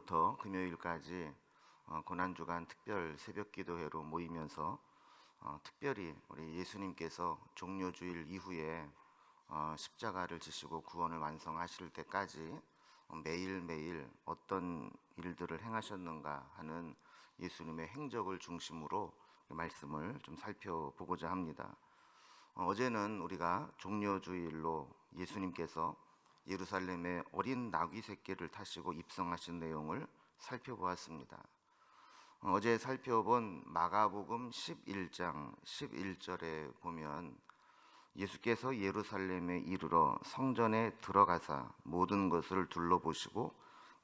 오늘부터 금요일까지 고난주간 특별 새벽기도회로 모이면서 특별히 우리 예수님께서 종료주일 이후에 십자가를 지시고 구원을 완성하실 때까지 매일매일 어떤 일들을 행하셨는가 하는 예수님의 행적을 중심으로 말씀을 좀 살펴보고자 합니다. 어제는 우리가 종료주일로 예수님께서 예루살렘에 어린 나귀 새끼를 타시고 입성하신 내용을 살펴보았습니다. 어제 살펴본 마가복음 11장 11절에 보면 예수께서 예루살렘에 이르러 성전에 들어가사 모든 것을 둘러보시고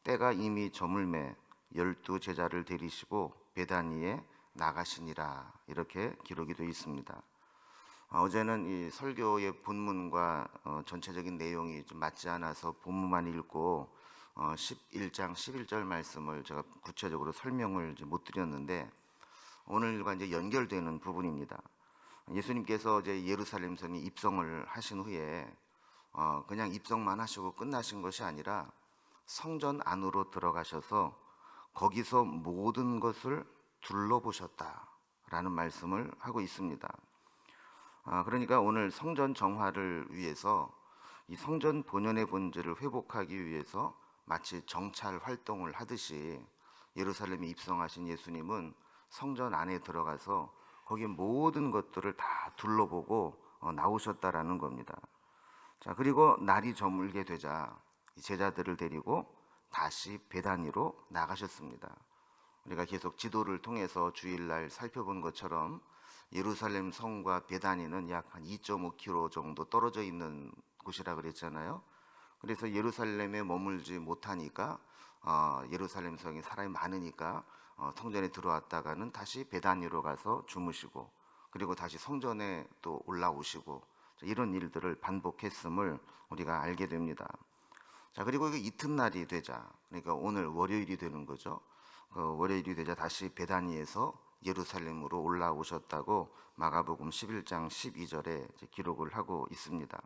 때가 이미 저물매 12 제자를 데리시고 베다니에 나가시니라, 이렇게 기록이 되어 있습니다. 어제는 이 설교의 본문과 전체적인 내용이 좀 맞지 않아서 본문만 읽고 11장 11절 말씀을 제가 구체적으로 설명을 못 드렸는데, 오늘과 이제 연결되는 부분입니다. 예수님께서 이제 예루살렘 성에 입성을 하신 후에 그냥 입성만 하시고 끝나신 것이 아니라 성전 안으로 들어가셔서 거기서 모든 것을 둘러보셨다라는 말씀을 하고 있습니다. 그러니까 오늘 성전 정화를 위해서 이 성전 본연의 본질을 회복하기 위해서 마치 정찰 활동을 하듯이 예루살렘에 입성하신 예수님은 성전 안에 들어가서 거기 모든 것들을 다 둘러보고 나오셨다라는 겁니다. 자, 그리고 날이 저물게 되자 제자들을 데리고 다시 베다니로 나가셨습니다. 우리가 계속 지도를 통해서 주일날 살펴본 것처럼 예루살렘 성과 베다니는 약 한 2.5km 정도 떨어져 있는 곳이라 그랬잖아요. 그래서 예루살렘에 머물지 못하니까 예루살렘 성에 사람이 많으니까 성전에 들어왔다가는 다시 베다니로 가서 주무시고, 그리고 다시 성전에 또 올라오시고, 이런 일들을 반복했음을 우리가 알게 됩니다. 자, 그리고 이게 이튿날이 되자, 그러니까 오늘 월요일이 되는 거죠. 월요일이 되자 다시 베다니에서 예루살렘으로 올라오셨다고 마가복음 11장 12절에 기록을 하고 있습니다.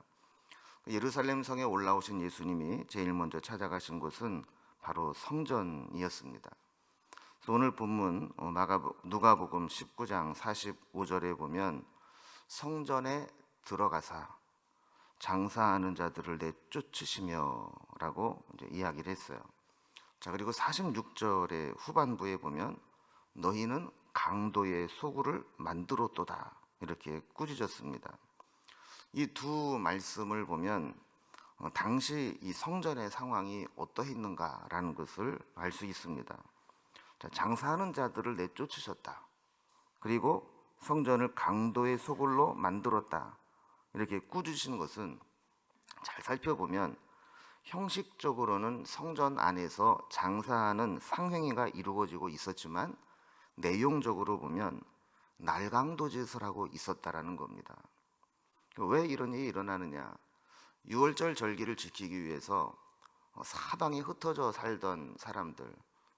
예루살렘 성에 올라오신 예수님이 제일 먼저 찾아가신 곳은 바로 성전이었습니다. 그래서 오늘 본문 누가복음 19장 45절에 보면 성전에 들어가사 장사하는 자들을 내쫓으시며 라고 이제 이야기를 했어요. 자, 그리고 46절의 후반부에 보면 너희는 강도의 소굴을 만들었도다, 이렇게 꾸짖었습니다. 이 두 말씀을 보면 당시 이 성전의 상황이 어떠했는가라는 것을 알 수 있습니다. 자, 장사하는 자들을 내쫓으셨다, 그리고 성전을 강도의 소굴로 만들었다, 이렇게 꾸짖으신 것은 잘 살펴보면 형식적으로는 성전 안에서 장사하는 상행위가 이루어지고 있었지만 내용적으로 보면 날강도짓을 하고 있었다라는 겁니다. 왜 이런 일이 일어나느냐? 6월절 절기를 지키기 위해서 사방에 흩어져 살던 사람들,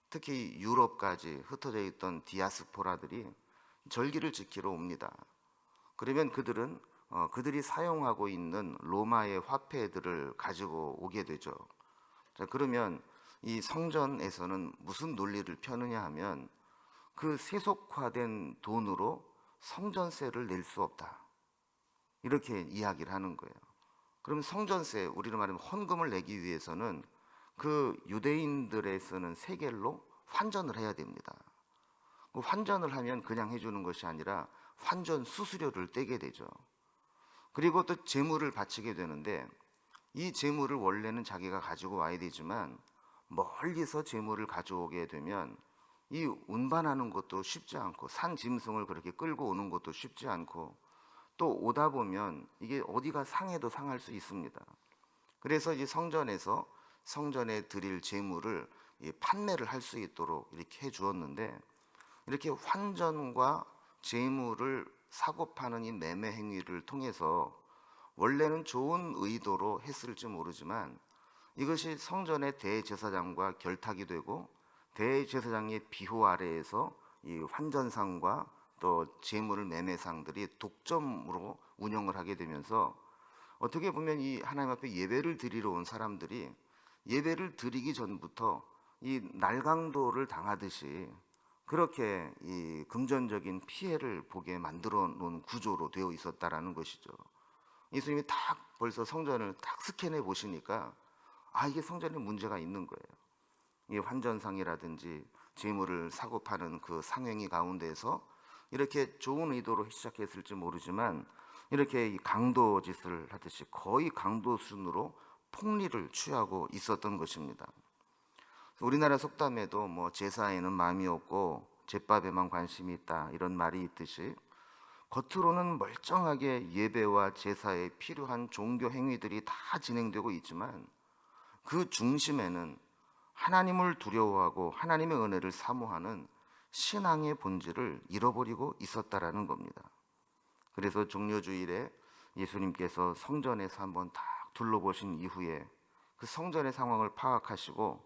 특히 유럽까지 흩어져 있던 디아스포라들이 절기를 지키러 옵니다. 그러면 그들은 그들이 사용하고 있는 로마의 화폐들을 가지고 오게 되죠. 자, 그러면 이 성전에서는 무슨 논리를 펴느냐 하면 그 세속화된 돈으로 성전세를 낼 수 없다, 이렇게 이야기를 하는 거예요. 그럼 성전세, 우리로 말하면 헌금을 내기 위해서는 그 유대인들에 쓰는 세겔로 환전을 해야 됩니다. 그 환전을 하면 그냥 해주는 것이 아니라 환전 수수료를 떼게 되죠. 그리고 또 재물을 바치게 되는데 이 재물을 원래는 자기가 가지고 와야 되지만 멀리서 재물을 가져오게 되면 이 운반하는 것도 쉽지 않고 산 짐승을 그렇게 끌고 오는 것도 쉽지 않고 또 오다 보면 이게 어디가 상해도 상할 수 있습니다. 그래서 이 성전에서 성전에 드릴 재물을 판매를 할 수 있도록 이렇게 해 주었는데, 이렇게 환전과 재물을 사고 파는 이 매매 행위를 통해서 원래는 좋은 의도로 했을지 모르지만 이것이 성전의 대제사장과 결탁이 되고 대제사장의 비호 아래에서 이 환전상과 또 재물 매매상들이 독점으로 운영을 하게 되면서 어떻게 보면 이 하나님 앞에 예배를 드리러 온 사람들이 예배를 드리기 전부터 이 날강도를 당하듯이 그렇게 이 금전적인 피해를 보게 만들어 놓은 구조로 되어 있었다라는 것이죠. 예수님이 딱 벌써 성전을 딱 스캔해 보시니까 이게 성전에 문제가 있는 거예요. 이 환전상이라든지 재물을 사고 파는 그 상행위 가운데서 이렇게 좋은 의도로 시작했을지 모르지만 이렇게 이 강도 짓을 하듯이 거의 강도 순으로 폭리를 취하고 있었던 것입니다. 우리나라 속담에도 뭐 제사에는 마음이 없고 제밥에만 관심이 있다 이런 말이 있듯이 겉으로는 멀쩡하게 예배와 제사에 필요한 종교 행위들이 다 진행되고 있지만 그 중심에는 하나님을 두려워하고 하나님의 은혜를 사모하는 신앙의 본질을 잃어버리고 있었다라는 겁니다. 그래서 종려주일에 예수님께서 성전에서 한번 딱 둘러보신 이후에 그 성전의 상황을 파악하시고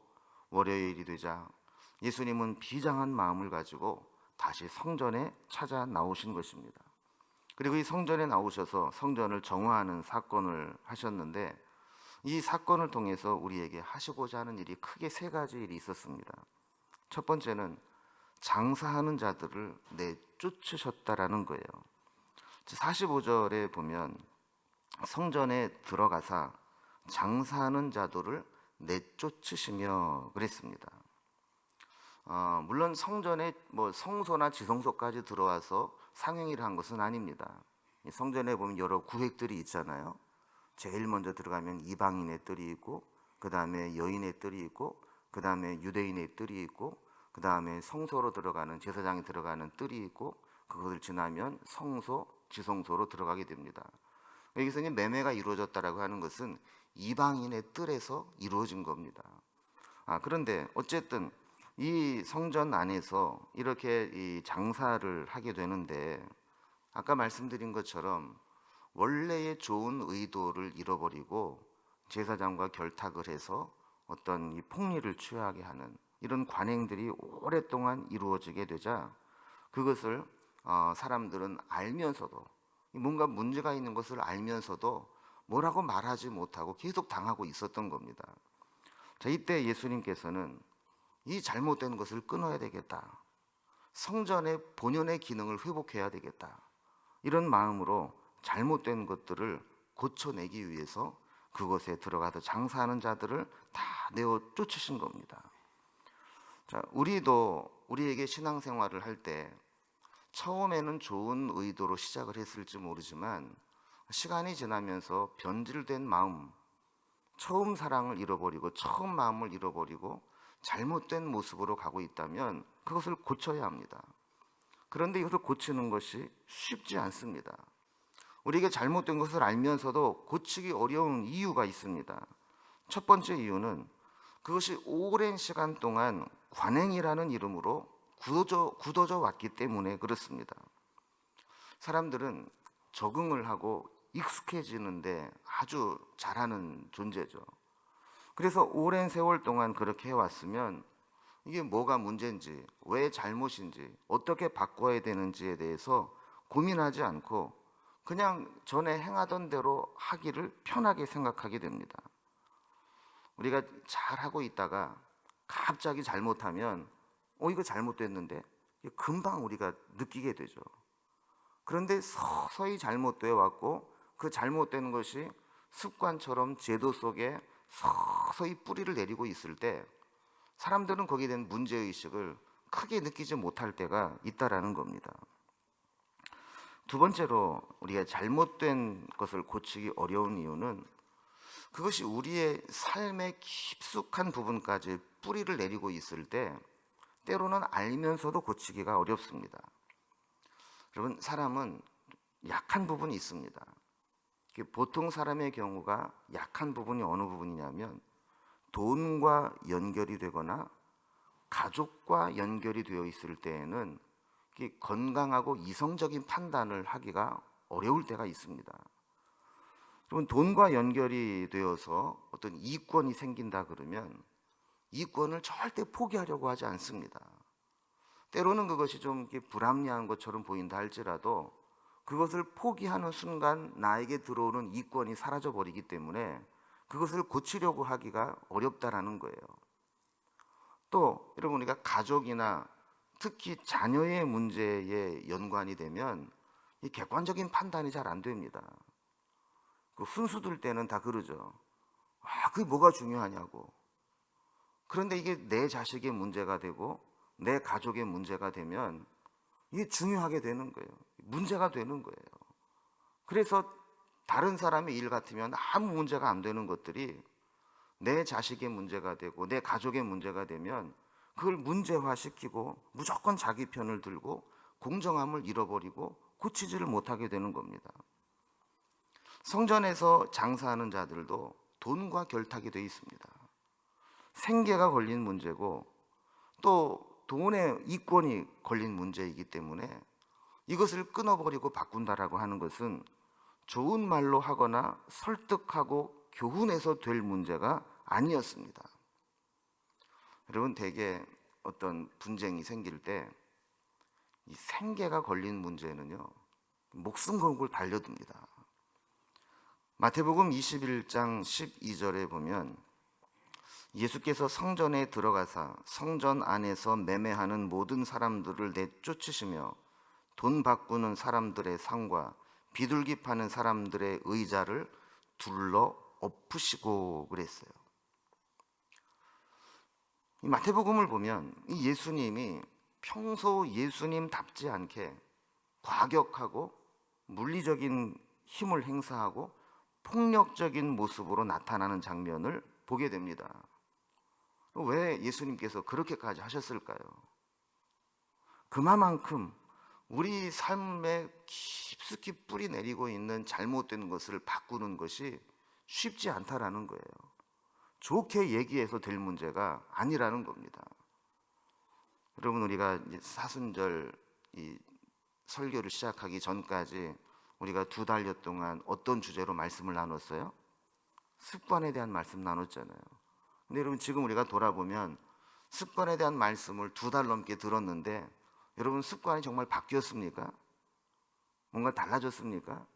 월요일이 되자 예수님은 비장한 마음을 가지고 다시 성전에 찾아 나오신 것입니다. 그리고 이 성전에 나오셔서 성전을 정화하는 사건을 하셨는데 이 사건을 통해서 우리에게 하시고자 하는 일이 크게 세 가지 일이 있었습니다. 첫 번째는 장사하는 자들을 내쫓으셨다라는 거예요. 45절에 보면 성전에 들어가사 장사하는 자들을 내쫓으시며 그랬습니다. 물론 성전에 뭐 성소나 지성소까지 들어와서 상행위를 한 것은 아닙니다. 성전에 보면 여러 구획들이 있잖아요. 제일 먼저 들어가면 이방인의 뜰이 있고, 그 다음에 여인의 뜰이 있고, 그 다음에 유대인의 뜰이 있고, 그 다음에 성소로 들어가는 제사장이 들어가는 뜰이 있고, 그것을 지나면 성소, 지성소로 들어가게 됩니다. 여기서 매매가 이루어졌다라고 하는 것은 이방인의 뜰에서 이루어진 겁니다. 그런데 어쨌든 이 성전 안에서 이렇게 이 장사를 하게 되는데 아까 말씀드린 것처럼 원래의 좋은 의도를 잃어버리고 제사장과 결탁을 해서 어떤 이 폭리를 취하게 하는 이런 관행들이 오랫동안 이루어지게 되자 그것을 사람들은 알면서도 뭔가 문제가 있는 것을 알면서도 뭐라고 말하지 못하고 계속 당하고 있었던 겁니다. 자, 이때 예수님께서는 이 잘못된 것을 끊어야 되겠다. 성전의 본연의 기능을 회복해야 되겠다. 이런 마음으로 잘못된 것들을 고쳐내기 위해서 그곳에 들어가서 장사하는 자들을 다 내어 쫓으신 겁니다. 자, 우리에게 신앙생활을 할 때 처음에는 좋은 의도로 시작을 했을지 모르지만 시간이 지나면서 변질된 마음, 처음 사랑을 잃어버리고 처음 마음을 잃어버리고 잘못된 모습으로 가고 있다면 그것을 고쳐야 합니다. 그런데 이것을 고치는 것이 쉽지 않습니다. 우리에게 잘못된 것을 알면서도 고치기 어려운 이유가 있습니다. 첫 번째 이유는 그것이 오랜 시간 동안 관행이라는 이름으로 굳어져 왔기 때문에 그렇습니다. 사람들은 적응을 하고 익숙해지는데 아주 잘하는 존재죠. 그래서 오랜 세월 동안 그렇게 해왔으면 이게 뭐가 문제인지, 왜 잘못인지, 어떻게 바꿔야 되는지에 대해서 고민하지 않고 그냥 전에 행하던 대로 하기를 편하게 생각하게 됩니다. 우리가 잘하고 있다가 갑자기 잘못하면 이거 잘못됐는데 금방 우리가 느끼게 되죠. 그런데 서서히 잘못되어 왔고 그 잘못된 것이 습관처럼 제도 속에 서서히 뿌리를 내리고 있을 때 사람들은 거기에 대한 문제의식을 크게 느끼지 못할 때가 있다라는 겁니다. 두 번째로 우리가 잘못된 것을 고치기 어려운 이유는 그것이 우리의 삶의 깊숙한 부분까지 뿌리를 내리고 있을 때 때로는 알면서도 고치기가 어렵습니다. 여러분, 사람은 약한 부분이 있습니다. 보통 사람의 경우가 약한 부분이 어느 부분이냐면 돈과 연결이 되거나 가족과 연결이 되어 있을 때에는 건강하고 이성적인 판단을 하기가 어려울 때가 있습니다. 여러분, 돈과 연결이 되어서 어떤 이권이 생긴다 그러면 이권을 절대 포기하려고 하지 않습니다. 때로는 그것이 좀 불합리한 것처럼 보인다 할지라도 그것을 포기하는 순간 나에게 들어오는 이권이 사라져 버리기 때문에 그것을 고치려고 하기가 어렵다라는 거예요. 또 여러분 우리가 가족이나 특히 자녀의 문제에 연관이 되면 이 객관적인 판단이 잘 안 됩니다. 그 훈수들 때는 다 그러죠. 그게 뭐가 중요하냐고. 그런데 이게 내 자식의 문제가 되고 내 가족의 문제가 되면 이게 중요하게 되는 거예요. 문제가 되는 거예요. 그래서 다른 사람의 일 같으면 아무 문제가 안 되는 것들이 내 자식의 문제가 되고 내 가족의 문제가 되면 그걸 문제화시키고 무조건 자기 편을 들고 공정함을 잃어버리고 고치지를 못하게 되는 겁니다. 성전에서 장사하는 자들도 돈과 결탁이 되어 있습니다. 생계가 걸린 문제고 또 돈의 이권이 걸린 문제이기 때문에 이것을 끊어버리고 바꾼다라고 하는 것은 좋은 말로 하거나 설득하고 교훈해서 될 문제가 아니었습니다. 여러분, 대개 어떤 분쟁이 생길 때 이 생계가 걸린 문제는요, 목숨 걸고 달려듭니다. 마태복음 21장 12절에 보면 예수께서 성전에 들어가사 성전 안에서 매매하는 모든 사람들을 내쫓으시며 돈 바꾸는 사람들의 상과 비둘기 파는 사람들의 의자를 둘러 엎으시고 그랬어요. 이 마태복음을 보면 이 예수님이 평소 예수님답지 않게 과격하고 물리적인 힘을 행사하고 폭력적인 모습으로 나타나는 장면을 보게 됩니다. 왜 예수님께서 그렇게까지 하셨을까요? 그만큼 우리 삶에 깊숙이 뿌리 내리고 있는 잘못된 것을 바꾸는 것이 쉽지 않다라는 거예요. 좋게 얘기해서 될 문제가 아니라는 겁니다. 여러분, 우리가 사순절 이 설교를 시작하기 전까지 우리가 2달여 동안 어떤 주제로 말씀을 나눴어요? 습관에 대한 말씀 나눴잖아요. 근데 여러분, 지금 우리가 돌아보면 습관에 대한 말씀을 2달 넘게 들었는데 여러분, 습관이 정말 바뀌었습니까? 뭔가 달라졌습니까?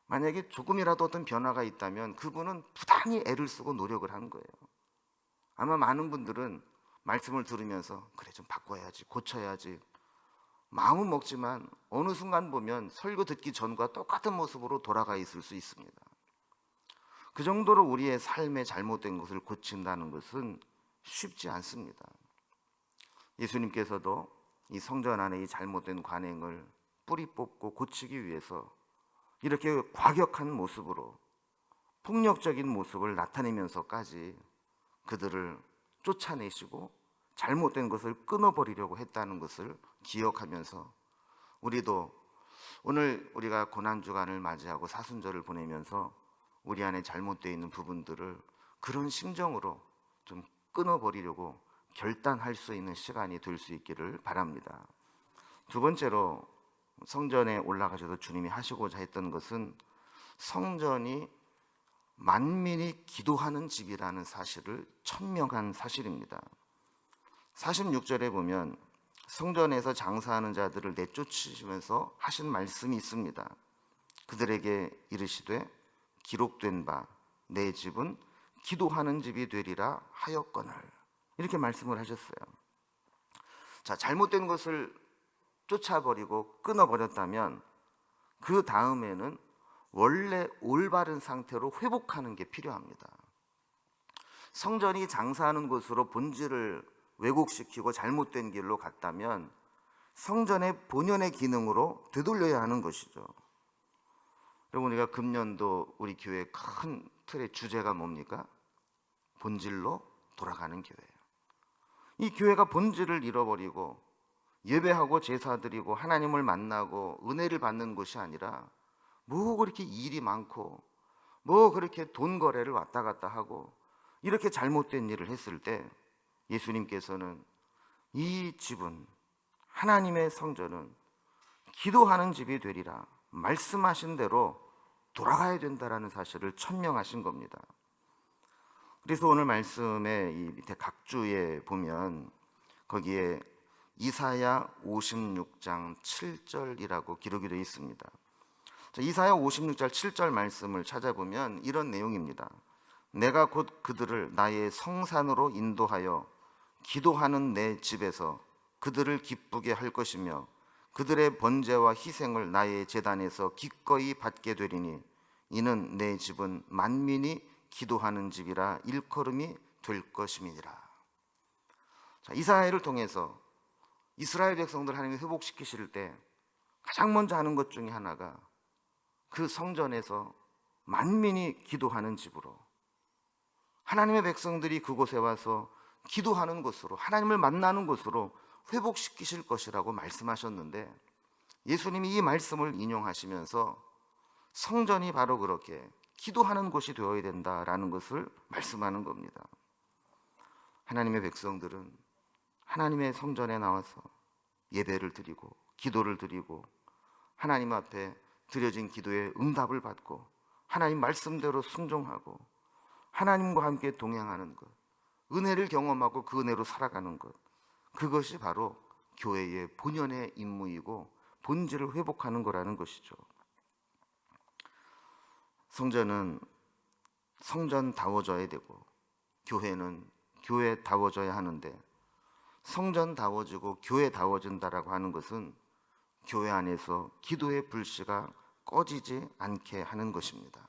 만약에 조금이라도 어떤 변화가 있다면 그분은 부단히 애를 쓰고 노력을 하는 거예요. 아마 많은 분들은 말씀을 들으면서 그래, 좀 바꿔야지, 고쳐야지 마음은 먹지만 어느 순간 보면 설교 듣기 전과 똑같은 모습으로 돌아가 있을 수 있습니다. 그 정도로 우리의 삶에 잘못된 것을 고친다는 것은 쉽지 않습니다. 예수님께서도 이 성전 안에 이 잘못된 관행을 뿌리 뽑고 고치기 위해서 이렇게 과격한 모습으로 폭력적인 모습을 나타내면서까지 그들을 쫓아내시고 잘못된 것을 끊어버리려고 했다는 것을 기억하면서 우리도 오늘 우리가 고난주간을 맞이하고 사순절을 보내면서 우리 안에 잘못되어 있는 부분들을 그런 심정으로 좀 끊어버리려고 결단할 수 있는 시간이 될 수 있기를 바랍니다. 두 번째로 성전에 올라가셔서 주님이 하시고자 했던 것은 성전이 만민이 기도하는 집이라는 사실을 천명한 사실입니다. 46절에 보면 성전에서 장사하는 자들을 내쫓으시면서 하신 말씀이 있습니다. 그들에게 이르시되 기록된 바 내 집은 기도하는 집이 되리라 하였거늘, 이렇게 말씀을 하셨어요. 자, 잘못된 것을 쫓아버리고 끊어버렸다면 그 다음에는 원래 올바른 상태로 회복하는 게 필요합니다. 성전이 장사하는 곳으로 본질을 왜곡시키고 잘못된 길로 갔다면 성전의 본연의 기능으로 되돌려야 하는 것이죠. 여러분, 우리가 금년도 우리 교회 큰 틀의 주제가 뭡니까? 본질로 돌아가는 교회예요. 이 교회가 본질을 잃어버리고 예배하고 제사드리고 하나님을 만나고 은혜를 받는 것이 아니라 뭐 그렇게 일이 많고 뭐 그렇게 돈 거래를 왔다 갔다 하고 이렇게 잘못된 일을 했을 때 예수님께서는 이 집은, 하나님의 성전은 기도하는 집이 되리라 말씀하신 대로 돌아가야 된다라는 사실을 천명하신 겁니다. 그래서 오늘 말씀의 이 밑에 각주에 보면 거기에 이사야 56장 7절이라고 기록이 되어 있습니다. 자, 이사야 56장 7절 말씀을 찾아보면 이런 내용입니다. 내가 곧 그들을 나의 성산으로 인도하여 기도하는 내 집에서 그들을 기쁘게 할 것이며 그들의 번제와 희생을 나의 제단에서 기꺼이 받게 되리니 이는 내 집은 만민이 기도하는 집이라 일컬음이 될 것임이니라. 자, 이사야를 통해서 이스라엘 백성들 하나님이 회복시키실 때 가장 먼저 하는 것 중에 하나가 그 성전에서 만민이 기도하는 집으로, 하나님의 백성들이 그곳에 와서 기도하는 곳으로, 하나님을 만나는 곳으로 회복시키실 것이라고 말씀하셨는데, 예수님이 이 말씀을 인용하시면서 성전이 바로 그렇게 기도하는 곳이 되어야 된다라는 것을 말씀하는 겁니다. 하나님의 백성들은 하나님의 성전에 나와서 예배를 드리고 기도를 드리고 하나님 앞에 드려진 기도에 응답을 받고 하나님 말씀대로 순종하고 하나님과 함께 동행하는 것, 은혜를 경험하고 그 은혜로 살아가는 것, 그것이 바로 교회의 본연의 임무이고 본질을 회복하는 거라는 것이죠. 성전은 성전다워져야 되고 교회는 교회다워져야 하는데, 성전다워지고 교회다워진다라고 하는 것은 교회 안에서 기도의 불씨가 꺼지지 않게 하는 것입니다.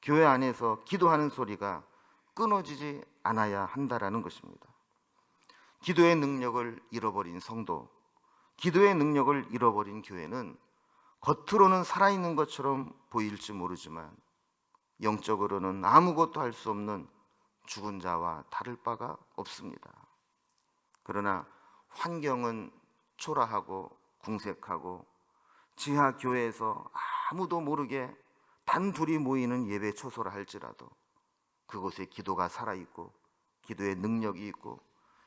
교회 안에서 기도하는 소리가 끊어지지 않아야 한다라는 것입니다. 기도의 능력을 잃어버린 성도, 기도의 능력을 잃어버린 교회는 겉으로는 살아있는 것처럼 보일지 모르지만 영적으로는 아무것도 할 수 없는 죽은 자와 다를 바가 없습니다. 그러나 환경은 초라하고 궁색하고 지하 교회에서 아무도 모르게 단둘이 모이는 예배 초소라 할지라도 그곳에 기도가 살아있고 기도의 능력이 있고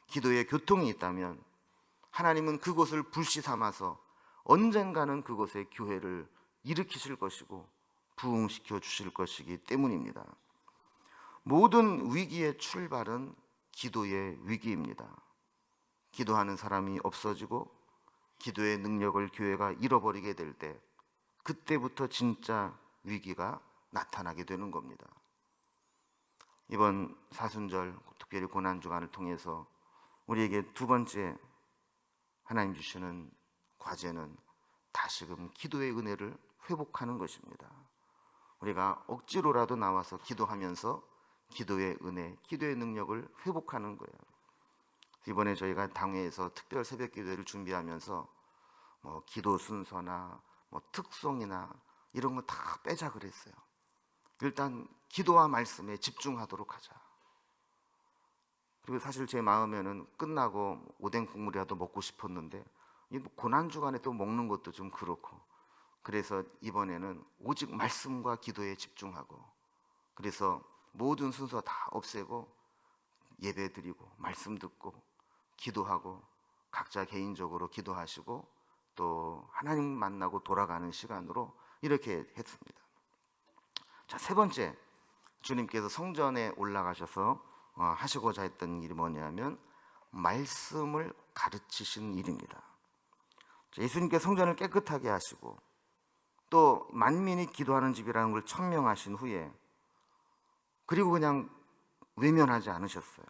기도의 교통이 있다면 하나님은 그곳을 불씨 삼아서 언젠가는 그곳에 교회를 일으키실 것이고 부흥시켜 주실 것이기 때문입니다. 모든 위기의 출발은 기도의 위기입니다. 기도하는 사람이 없어지고 기도의 능력을 교회가 잃어버리게 될 때, 그때부터 진짜 위기가 나타나게 되는 겁니다. 이번 사순절, 특별히 고난주간을 통해서 우리에게 두 번째 하나님 주시는 과제는 다시금 기도의 은혜를 회복하는 것입니다. 우리가 억지로라도 나와서 기도하면서 기도의 은혜, 기도의 능력을 회복하는 거예요. 이번에 저희가 당회에서 특별 새벽 기도를 준비하면서 기도 순서나 특송이나 이런 거 다 빼자 그랬어요. 일단 기도와 말씀에 집중하도록 하자. 그리고 사실 제 마음에는 끝나고 오뎅 국물이라도 먹고 싶었는데 이 고난주간에 또 먹는 것도 좀 그렇고, 그래서 이번에는 오직 말씀과 기도에 집중하고, 그래서 모든 순서 다 없애고 예배 드리고 말씀 듣고 기도하고 각자 개인적으로 기도하시고 또 하나님 만나고 돌아가는 시간으로 이렇게 했습니다. 자, 세 번째, 주님께서 성전에 올라가셔서 하시고자 했던 일이 뭐냐면 말씀을 가르치신 일입니다. 예수님께 성전을 깨끗하게 하시고 또 만민이 기도하는 집이라는 걸 천명하신 후에, 그리고 그냥 외면하지 않으셨어요.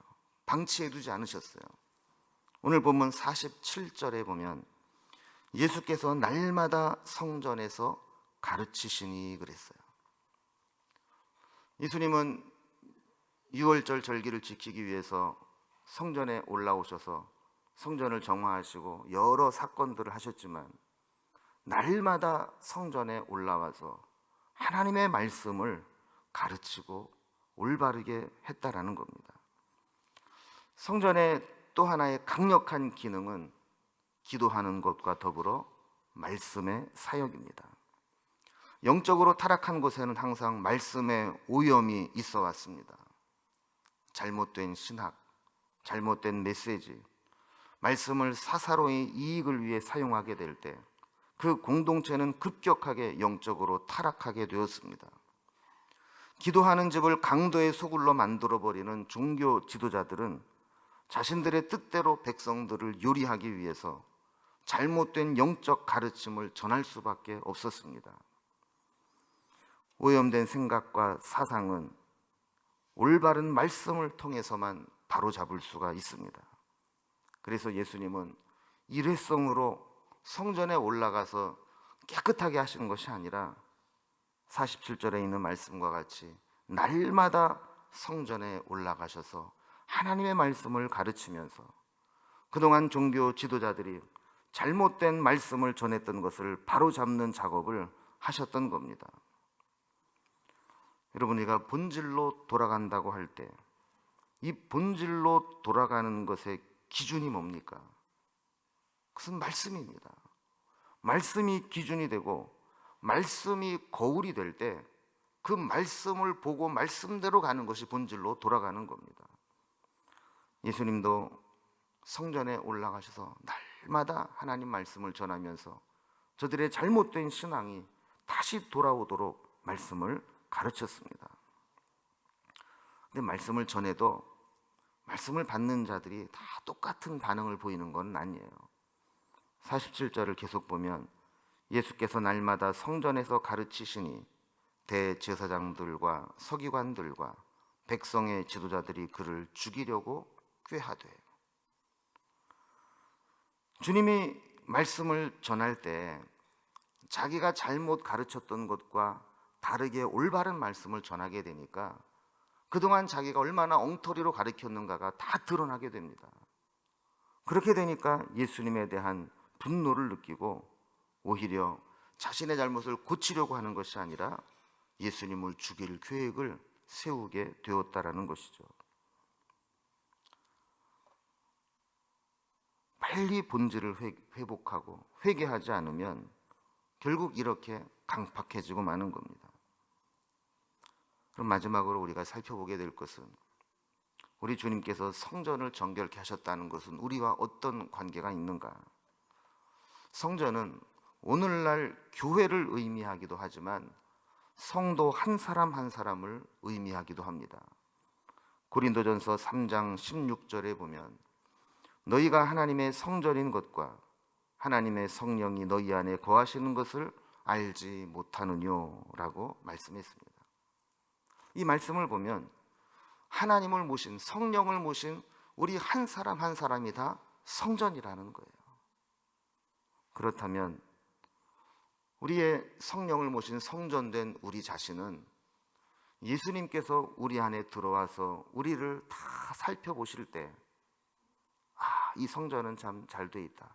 방치해두지 않으셨어요. 오늘 본문 47절에 보면 예수께서 날마다 성전에서 가르치시니 그랬어요. 예수님은 유월절 절기를 지키기 위해서 성전에 올라오셔서 성전을 정화하시고 여러 사건들을 하셨지만 날마다 성전에 올라와서 하나님의 말씀을 가르치고 올바르게 했다라는 겁니다. 성전의 또 하나의 강력한 기능은 기도하는 것과 더불어 말씀의 사역입니다. 영적으로 타락한 곳에는 항상 말씀의 오염이 있어 왔습니다. 잘못된 신학, 잘못된 메시지, 말씀을 사사로이 이익을 위해 사용하게 될 때 그 공동체는 급격하게 영적으로 타락하게 되었습니다. 기도하는 집을 강도의 소굴로 만들어버리는 종교 지도자들은 자신들의 뜻대로 백성들을 요리하기 위해서 잘못된 영적 가르침을 전할 수밖에 없었습니다. 오염된 생각과 사상은 올바른 말씀을 통해서만 바로잡을 수가 있습니다. 그래서 예수님은 일회성으로 성전에 올라가서 깨끗하게 하시는 것이 아니라 47절에 있는 말씀과 같이 날마다 성전에 올라가셔서 하나님의 말씀을 가르치면서 그동안 종교 지도자들이 잘못된 말씀을 전했던 것을 바로잡는 작업을 하셨던 겁니다. 여러분, 우리가 본질로 돌아간다고 할 때 이 본질로 돌아가는 것의 기준이 뭡니까? 그것은 말씀입니다. 말씀이 기준이 되고 말씀이 거울이 될 때 그 말씀을 보고 말씀대로 가는 것이 본질로 돌아가는 겁니다. 예수님도 성전에 올라가셔서 날마다 하나님 말씀을 전하면서 저들의 잘못된 신앙이 다시 돌아오도록 말씀을 가르쳤습니다. 근데 말씀을 전해도 말씀을 받는 자들이 다 똑같은 반응을 보이는 건 아니에요. 47절을 계속 보면 예수께서 날마다 성전에서 가르치시니 대제사장들과 서기관들과 백성의 지도자들이 그를 죽이려고 꾀하되. 주님이 말씀을 전할 때 자기가 잘못 가르쳤던 것과 다르게 올바른 말씀을 전하게 되니까 그동안 자기가 얼마나 엉터리로 가르쳤는가가 다 드러나게 됩니다. 그렇게 되니까 예수님에 대한 분노를 느끼고 오히려 자신의 잘못을 고치려고 하는 것이 아니라 예수님을 죽일 계획을 세우게 되었다라는 것이죠. 빨리 본질을 회복하고 회개하지 않으면 결국 이렇게 강팍해지고 마는 겁니다. 그럼 마지막으로 우리가 살펴보게 될 것은 우리 주님께서 성전을 정결케 하셨다는 것은 우리와 어떤 관계가 있는가? 성전은 오늘날 교회를 의미하기도 하지만 성도 한 사람 한 사람을 의미하기도 합니다. 고린도전서 3장 16절에 보면 너희가 하나님의 성전인 것과 하나님의 성령이 너희 안에 거하시는 것을 알지 못하느뇨 라고 말씀했습니다. 이 말씀을 보면 하나님을 모신, 성령을 모신 우리 한 사람 한 사람이 다 성전이라는 거예요. 그렇다면 우리의 성령을 모신 성전된 우리 자신은 예수님께서 우리 안에 들어와서 우리를 다 살펴보실 때 이 성전은 참 잘 돼 있다.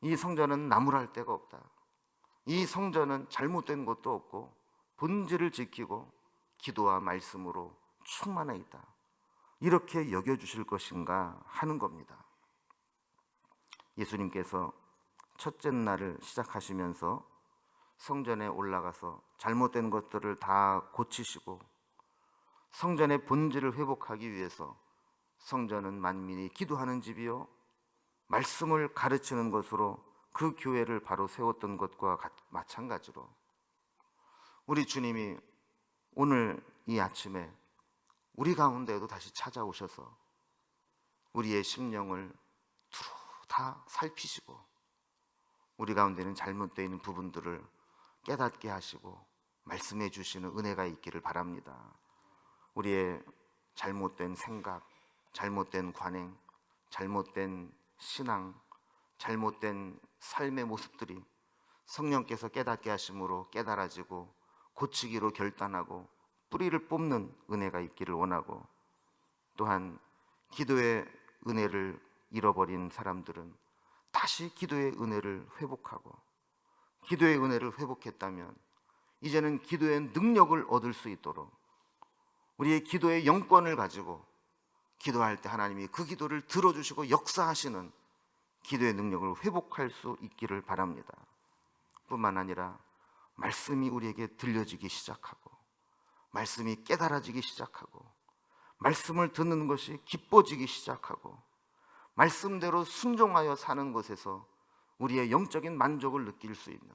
이 성전은 나무랄 데가 없다. 이 성전은 잘못된 것도 없고 본질을 지키고 기도와 말씀으로 충만해 있다. 이렇게 여겨주실 것인가 하는 겁니다. 예수님께서 첫째 날을 시작하시면서 성전에 올라가서 잘못된 것들을 다 고치시고 성전의 본질을 회복하기 위해서 성전은 만민이 기도하는 집이요 말씀을 가르치는 것으로 그 교회를 바로 세웠던 것과 마찬가지로 우리 주님이 오늘 이 아침에 우리 가운데에도 다시 찾아오셔서 우리의 심령을 두루 다 살피시고 우리 가운데는 잘못되어 있는 부분들을 깨닫게 하시고 말씀해 주시는 은혜가 있기를 바랍니다. 우리의 잘못된 생각, 잘못된 관행, 잘못된 신앙, 잘못된 삶의 모습들이 성령께서 깨닫게 하심으로 깨달아지고 고치기로 결단하고 뿌리를 뽑는 은혜가 있기를 원하고, 또한 기도의 은혜를 잃어버린 사람들은 다시 기도의 은혜를 회복하고, 기도의 은혜를 회복했다면 이제는 기도의 능력을 얻을 수 있도록 우리의 기도의 영권을 가지고 기도할 때 하나님이 그 기도를 들어주시고 역사하시는 기도의 능력을 회복할 수 있기를 바랍니다. 뿐만 아니라 말씀이 우리에게 들려지기 시작하고 말씀이 깨달아지기 시작하고 말씀을 듣는 것이 기뻐지기 시작하고 말씀대로 순종하여 사는 것에서 우리의 영적인 만족을 느낄 수 있는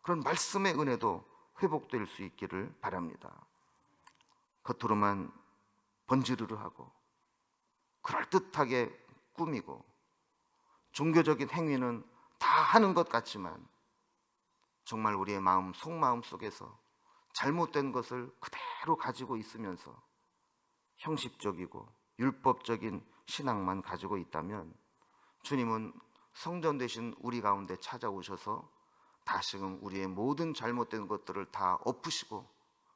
그런 말씀의 은혜도 회복될 수 있기를 바랍니다. 겉으로만 번지르르하고 그럴듯하게 꾸미고 종교적인 행위는 다 하는 것 같지만 정말 우리의 마음, 속마음 속에서 잘못된 것을 그대로 가지고 있으면서 형식적이고 율법적인 신앙만 가지고 있다면 주님은 성전 되신 우리 가운데 찾아오셔서 다시금 우리의 모든 잘못된 것들을 다 엎으시고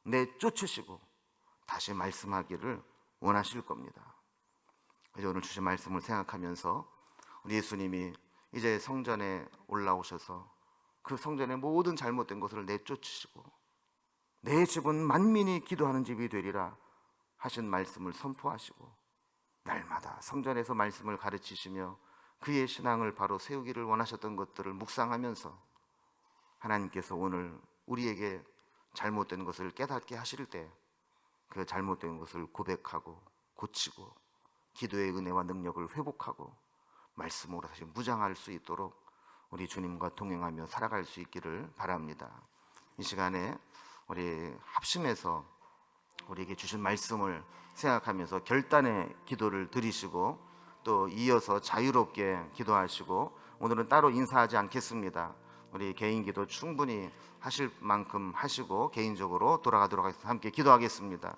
내쫓으시고 다시 말씀하기를 원하실 겁니다. 그래서 오늘 주신 말씀을 생각하면서 우리 예수님이 이제 성전에 올라오셔서 그 성전의 모든 잘못된 것을 내쫓으시고 내 집은 만민이 기도하는 집이 되리라 하신 말씀을 선포하시고 날마다 성전에서 말씀을 가르치시며 그의 신앙을 바로 세우기를 원하셨던 것들을 묵상하면서 하나님께서 오늘 우리에게 잘못된 것을 깨닫게 하실 때 그 잘못된 것을 고백하고 고치고 기도의 은혜와 능력을 회복하고 말씀으로 다시 무장할 수 있도록 우리 주님과 동행하며 살아갈 수 있기를 바랍니다. 이 시간에 우리 합심해서 우리에게 주신 말씀을 생각하면서 결단의 기도를 드리시고 또 이어서 자유롭게 기도하시고 오늘은 따로 인사하지 않겠습니다. 우리 개인 기도 충분히 하실 만큼 하시고 개인적으로 돌아가도록 하겠습니다. 함께 기도하겠습니다.